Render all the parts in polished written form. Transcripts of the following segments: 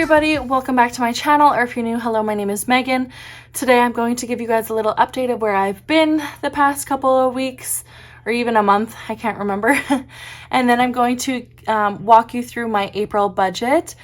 everybody, welcome back to my channel, or if you're new, hello, my name is Megan. Today I'm going to give you guys a little update of where I've been the past couple of weeks, or even a month, I can't remember. And then I'm going to walk you through my April budget.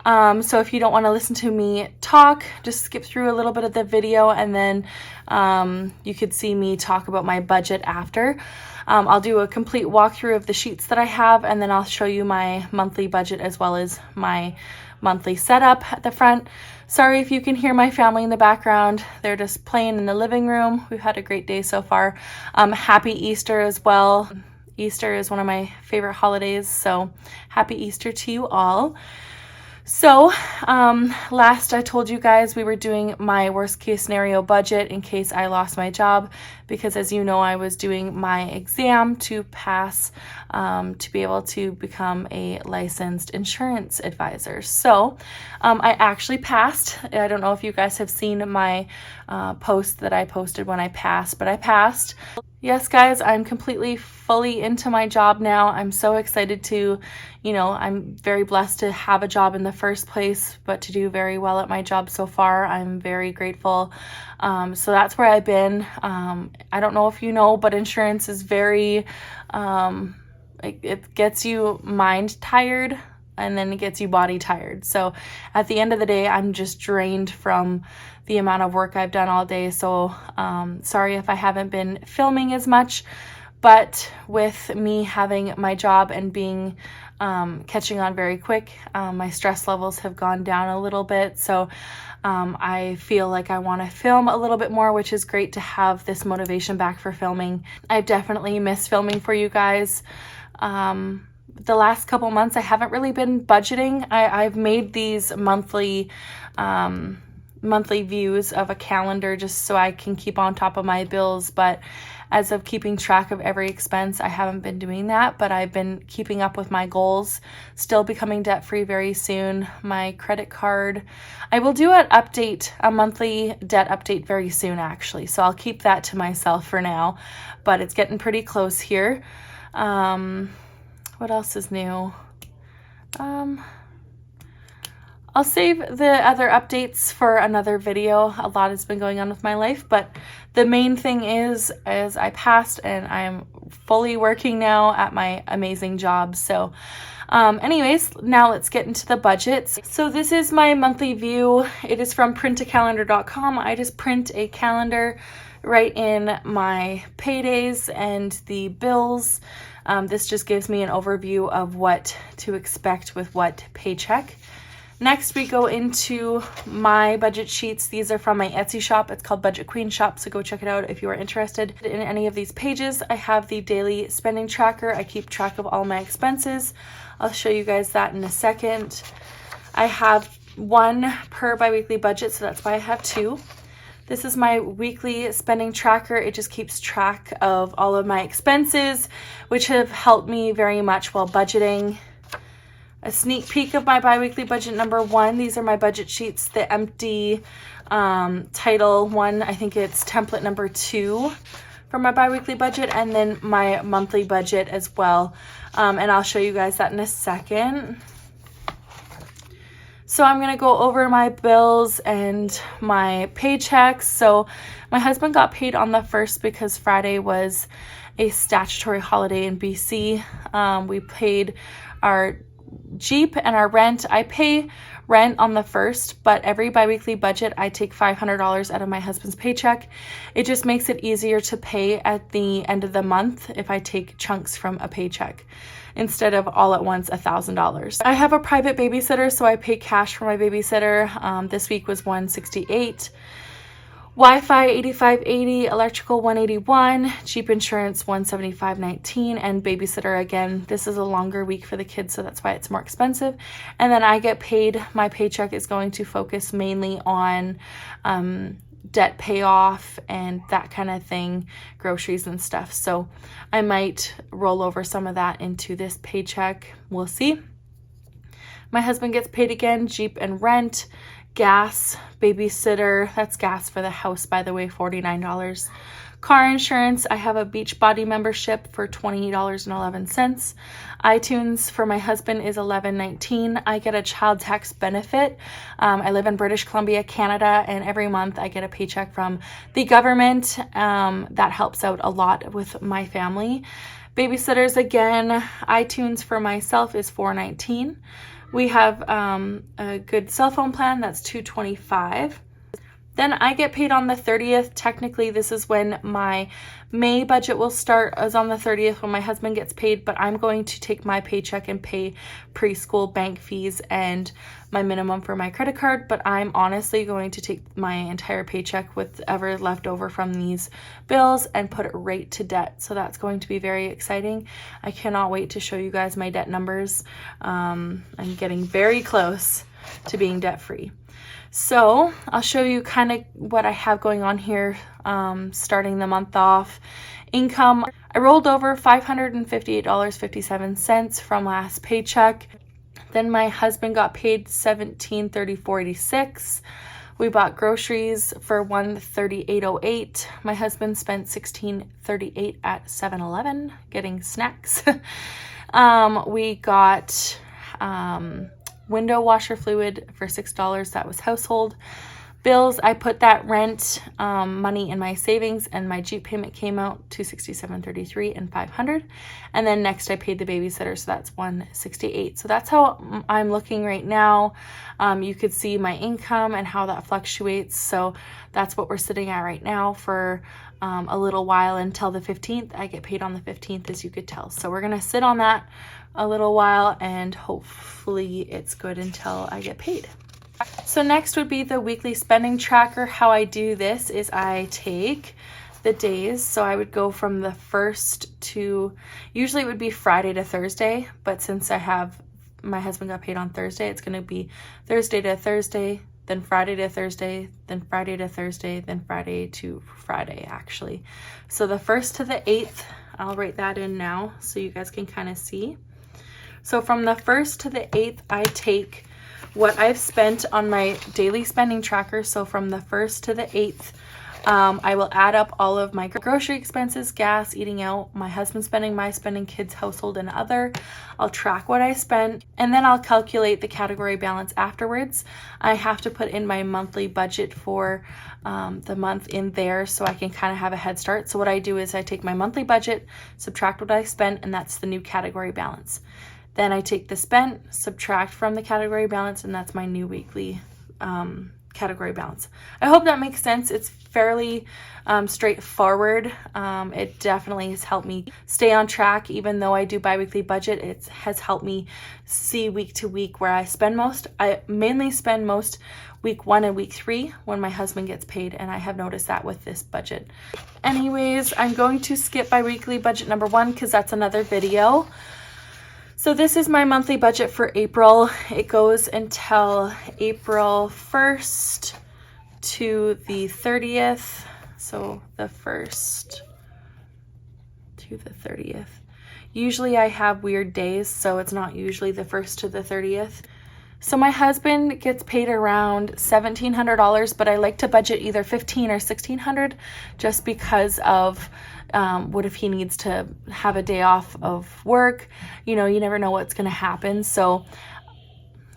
So if you don't want to listen to me talk, just skip through a little bit of the video and then you could see me talk about my budget after. I'll do a complete walkthrough of the sheets that I have, and then I'll show you my monthly budget as well as my monthly setup at the front. Sorry if you can hear my family in the background. They're just playing in the living room. We've had a great day so far. Happy Easter as well. Easter is one of my favorite holidays, so happy Easter to you all. So last I told you guys we were doing my worst case scenario budget in case I lost my job, because as you know, I was doing my exam to pass to be able to become a licensed insurance advisor. So I actually passed. I don't know if you guys have seen my post that I posted when I passed, but I passed. Yes, guys, I'm completely fully into my job now. I'm so excited to, I'm very blessed to have a job in the first place, but to do very well at my job so far. I'm very grateful. So that's where I've been. I don't know if you know, but insurance is very, it gets you mind tired and then it gets you body tired. So at the end of the day, I'm just drained from the amount of work I've done all day. So sorry if I haven't been filming as much, but with me having my job and being catching on very quick, my stress levels have gone down a little bit. So I feel like I want to film a little bit more, which is great to have this motivation back for filming. I've definitely missed filming for you guys. The last couple months I haven't really been budgeting. I've made these monthly views of a calendar just so I can keep on top of my bills, but as of keeping track of every expense, I haven't been doing that, but I've been keeping up with my goals, still becoming debt-free very soon. My credit card, I will do a monthly debt update very soon actually, so I'll keep that to myself for now, but it's getting pretty close here. What else is new? I'll save the other updates for another video. A lot has been going on with my life, but the main thing is I passed and I'm fully working now at my amazing job. So anyways, now let's get into the budgets. So this is my monthly view. It is from printacalendar.com. I just print a calendar right in my paydays and the bills. This just gives me an overview of what to expect with what paycheck. Next, we go into my budget sheets. These are from my Etsy shop. It's called BudgetQueenShop, so go check it out if you are interested in any of these pages. I have the daily spending tracker. I keep track of all my expenses. I'll show you guys that in a second. I have one per biweekly budget, so that's why I have two. This is my weekly spending tracker. It just keeps track of all of my expenses, which have helped me very much while budgeting. A sneak peek of my biweekly budget number one. These are my budget sheets, the empty title one. I think it's template number 2 for my biweekly budget, and then my monthly budget as well. And I'll show you guys that in a second. So I'm gonna go over my bills and my paychecks. So my husband got paid on the 1st because Friday was a statutory holiday in BC. We paid our Jeep and our rent. I pay rent on the 1st, but every biweekly budget I take $500 out of my husband's paycheck. It just makes it easier to pay at the end of the month if I take chunks from a paycheck instead of all at once $1,000. I have a private babysitter, so I pay cash for my babysitter. This week was $168. Wi-Fi $85.80, electrical $181, Jeep insurance $175.19, and babysitter again. This is a longer week for the kids, so that's why it's more expensive. And then I get paid. My paycheck is going to focus mainly on debt payoff and that kind of thing, groceries and stuff. So I might roll over some of that into this paycheck. We'll see. My husband gets paid again, Jeep and rent. Gas, babysitter, that's gas for the house, by the way, $49. Car insurance, I have a Beachbody membership for $20.11. iTunes for my husband is $11.19. I get a child tax benefit. I live in British Columbia, Canada, and every month I get a paycheck from the government. That helps out a lot with my family. Babysitters, again, iTunes for myself is $4.19. We have a good cell phone plan, that's $2.25. Then I get paid on the 30th. Technically, this is when my May budget will start, as on the 30th when my husband gets paid, but I'm going to take my paycheck and pay preschool bank fees and my minimum for my credit card, but I'm honestly going to take my entire paycheck, whatever left over from these bills, and put it right to debt. So that's going to be very exciting. I cannot wait to show you guys my debt numbers. I'm getting very close to being debt-free. So I'll show you kind of what I have going on here, starting the month off. Income, I rolled over $558.57 from last paycheck. Then my husband got paid $1734.86. We bought groceries for $138.08. My husband spent $1638 at 7-Eleven getting snacks. We got window washer fluid for $6. That was household. Bills, I put that rent money in my savings, and my Jeep payment came out $267.33 and $500. And then next I paid the babysitter, so that's $168. So that's how I'm looking right now. You could see my income and how that fluctuates. So that's what we're sitting at right now for a little while until the 15th. I get paid on the 15th, as you could tell. So we're gonna sit on that a little while, and hopefully it's good until I get paid. So next would be the weekly spending tracker. How I do this is I take the days. So I would go from the first to, usually it would be Friday to Thursday, but since my husband got paid on Thursday, it's going to be Thursday to Thursday, then Friday to Thursday, then Friday to Thursday, then Friday to Friday, actually. So the 1st to the 8th, I'll write that in now so you guys can kind of see. So from the 1st to the 8th, I take what I've spent on my daily spending tracker. So from the 1st to the 8th, I will add up all of my grocery expenses, gas, eating out, my husband's spending, my spending, kids, household, and other. I'll track what I spent, and then I'll calculate the category balance afterwards. I have to put in my monthly budget for the month in there so I can kind of have a head start. So what I do is I take my monthly budget, subtract what I spent, and that's the new category balance. Then I take the spent, subtract from the category balance, and that's my new weekly category balance. I hope that makes sense. It's fairly straightforward. It definitely has helped me stay on track. Even though I do bi-weekly budget, it has helped me see week to week where I spend most. I mainly spend most week 1 and week 3 when my husband gets paid, and I have noticed that with this budget. Anyways, I'm going to skip bi-weekly budget number 1 because that's another video. So this is my monthly budget for April. It goes until April 1st to the 30th. So the 1st to the 30th. Usually I have weird days, so it's not usually the 1st to the 30th. So my husband gets paid around $1,700, but I like to budget either $1,500 or $1,600 just because of what if he needs to have a day off of work. You know, you never know what's going to happen. So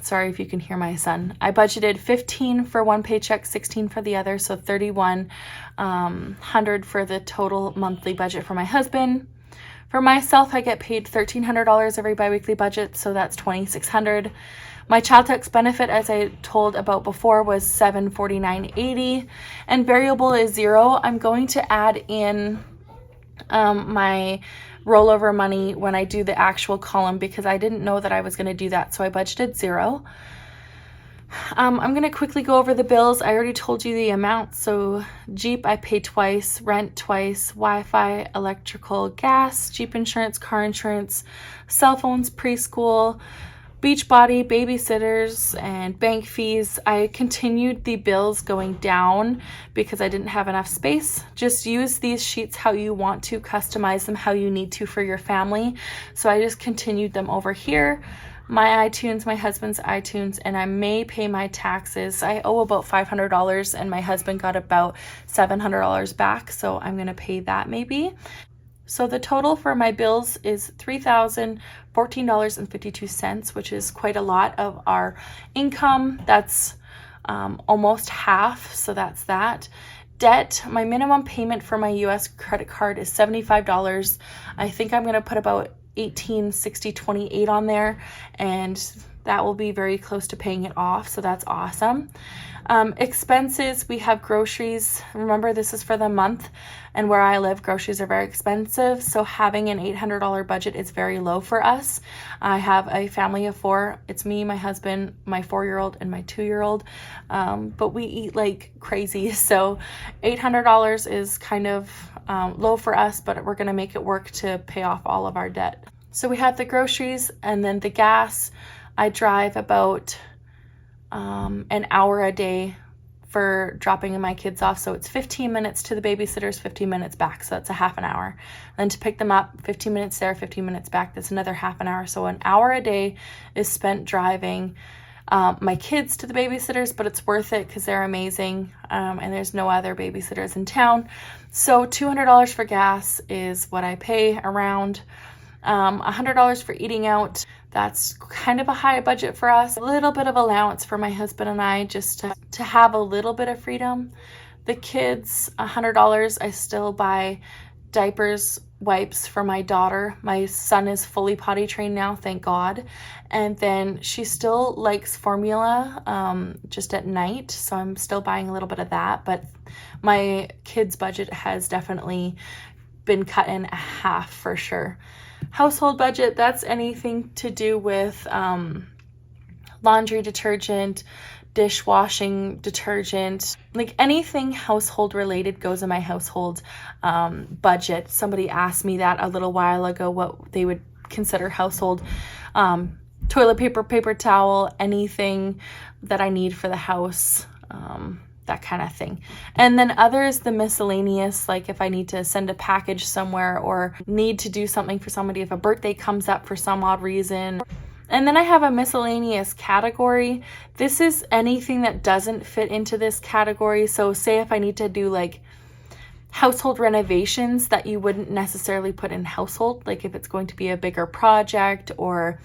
sorry if you can hear my son. I budgeted $15 for one paycheck, $16 for the other, so $3,100 for the total monthly budget for my husband. For myself, I get paid $1,300 every biweekly budget, so that's $2,600. My child tax benefit, as I told about before, was $749.80, and variable is $0. I'm going to add in my rollover money when I do the actual column because I didn't know that I was going to do that, so I budgeted $0. I'm going to quickly go over the bills. I already told you the amount. So Jeep, I pay twice, rent twice, Wi-Fi, electrical, gas, Jeep insurance, car insurance, cell phones, preschool, Beachbody, babysitters, and bank fees. I continued the bills going down because I didn't have enough space. Just use these sheets how you want to, customize them how you need to for your family. So I just continued them over here. my iTunes, my husband's iTunes, and I may pay my taxes. I owe about $500 and my husband got about $700 back, so I'm going to pay that maybe. So the total for my bills is $3,014.52, which is quite a lot of our income. That's almost half, so that's that. Debt, my minimum payment for my US credit card is $75. I think I'm going to put about 1860.28 on there, and that will be very close to paying it off, so that's awesome. Expenses, we have groceries. Remember, this is for the month, and where I live, groceries are very expensive, so having an $800 budget is very low for us. I have a family of 4. It's me, my husband, my 4-year-old, and my 2-year-old, but we eat like crazy, so $800 is kind of low for us, but we're going to make it work to pay off all of our debt. So we have the groceries, and then the gas. I drive about an hour a day for dropping my kids off, so it's 15 minutes to the babysitters, 15 minutes back, so that's a half an hour. Then to pick them up, 15 minutes there, 15 minutes back, that's another half an hour. So an hour a day is spent driving my kids to the babysitters, but it's worth it because they're amazing, and there's no other babysitters in town. So $200 for gas is what I pay around. $100 for eating out. That's kind of a high budget for us. A little bit of allowance for my husband and I, just to have a little bit of freedom. The kids, $100. I still buy diapers, wipes for my daughter. My son is fully potty trained now, thank God. And then she still likes formula just at night, so I'm still buying a little bit of that. But my kids' budget has definitely been cut in half for sure. Household budget, that's anything to do with laundry detergent, dishwashing detergent, like anything household related goes in my household budget. Somebody asked me that a little while ago, what they would consider household. Toilet paper, paper towel, anything that I need for the house, that kind of thing. And then others, the miscellaneous, like if I need to send a package somewhere or need to do something for somebody, if a birthday comes up for some odd reason. And then I have a miscellaneous category. This is anything that doesn't fit into this category. So say if I need to do like household renovations that you wouldn't necessarily put in household, like if it's going to be a bigger project, or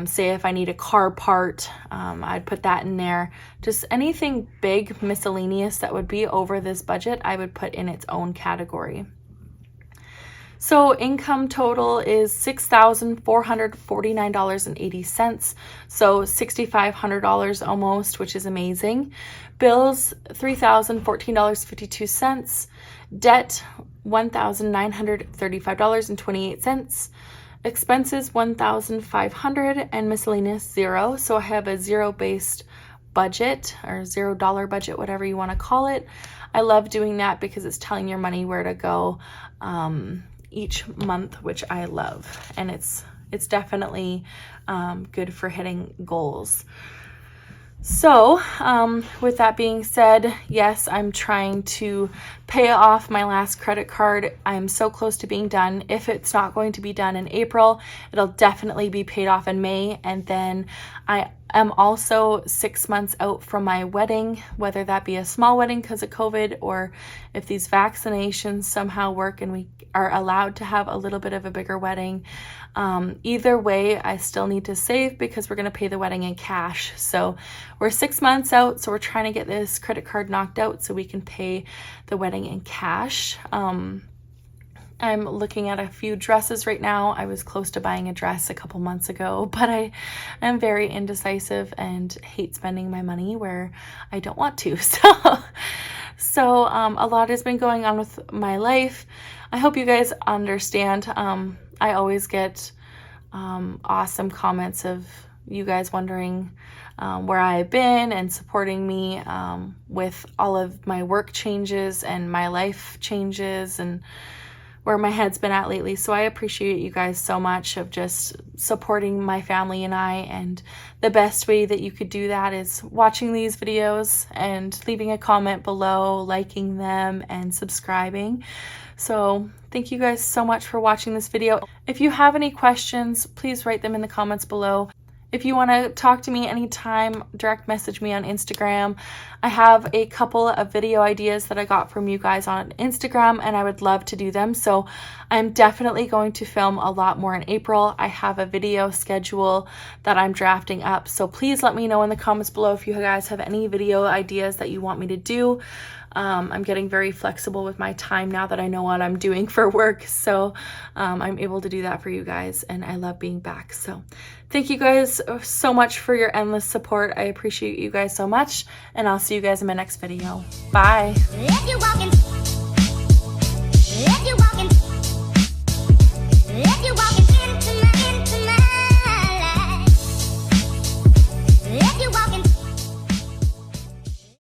say if I need a car part, I'd put that in there. Just anything big, miscellaneous that would be over this budget, I would put in its own category. So income total is $6,449.80. So $6,500 almost, which is amazing. Bills, $3,014.52. Debt, $1,935.28. Expenses, $1,500, and miscellaneous, $0. So I have a zero-based budget, or $0 budget, whatever you want to call it. I love doing that because it's telling your money where to go each month, which I love, and it's definitely good for hitting goals. So with that being said, yes, I'm trying to pay off my last credit card. I'm so close to being done. If it's not going to be done in April, it'll definitely be paid off in May. And then I am also 6 months out from my wedding, whether that be a small wedding because of COVID, or if these vaccinations somehow work and we are allowed to have a little bit of a bigger wedding. Either way, I still need to save because we're going to pay the wedding in cash. So we're 6 months out, so we're trying to get this credit card knocked out so we can pay the wedding in cash. I'm looking at a few dresses right now. I was close to buying a dress a couple months ago, but I am very indecisive and hate spending my money where I don't want to. So a lot has been going on with my life. I hope you guys understand. I always get awesome comments of you guys wondering where I've been and supporting me with all of my work changes and my life changes and where my head's been at lately. So I appreciate you guys so much of just supporting my family and I, and the best way that you could do that is watching these videos and leaving a comment below, liking them, and subscribing. So thank you guys so much for watching this video. If you have any questions, please write them in the comments below. If you want to talk to me anytime, direct message me on Instagram. I have a couple of video ideas that I got from you guys on Instagram, and I would love to do them. So I'm definitely going to film a lot more in April. I have a video schedule that I'm drafting up. So please let me know in the comments below if you guys have any video ideas that you want me to do. I'm getting very flexible with my time now that I know what I'm doing for work, so I'm able to do that for you guys, and I love being back. So thank you guys so much for your endless support. I appreciate you guys so much, and I'll see you guys in my next video. Bye.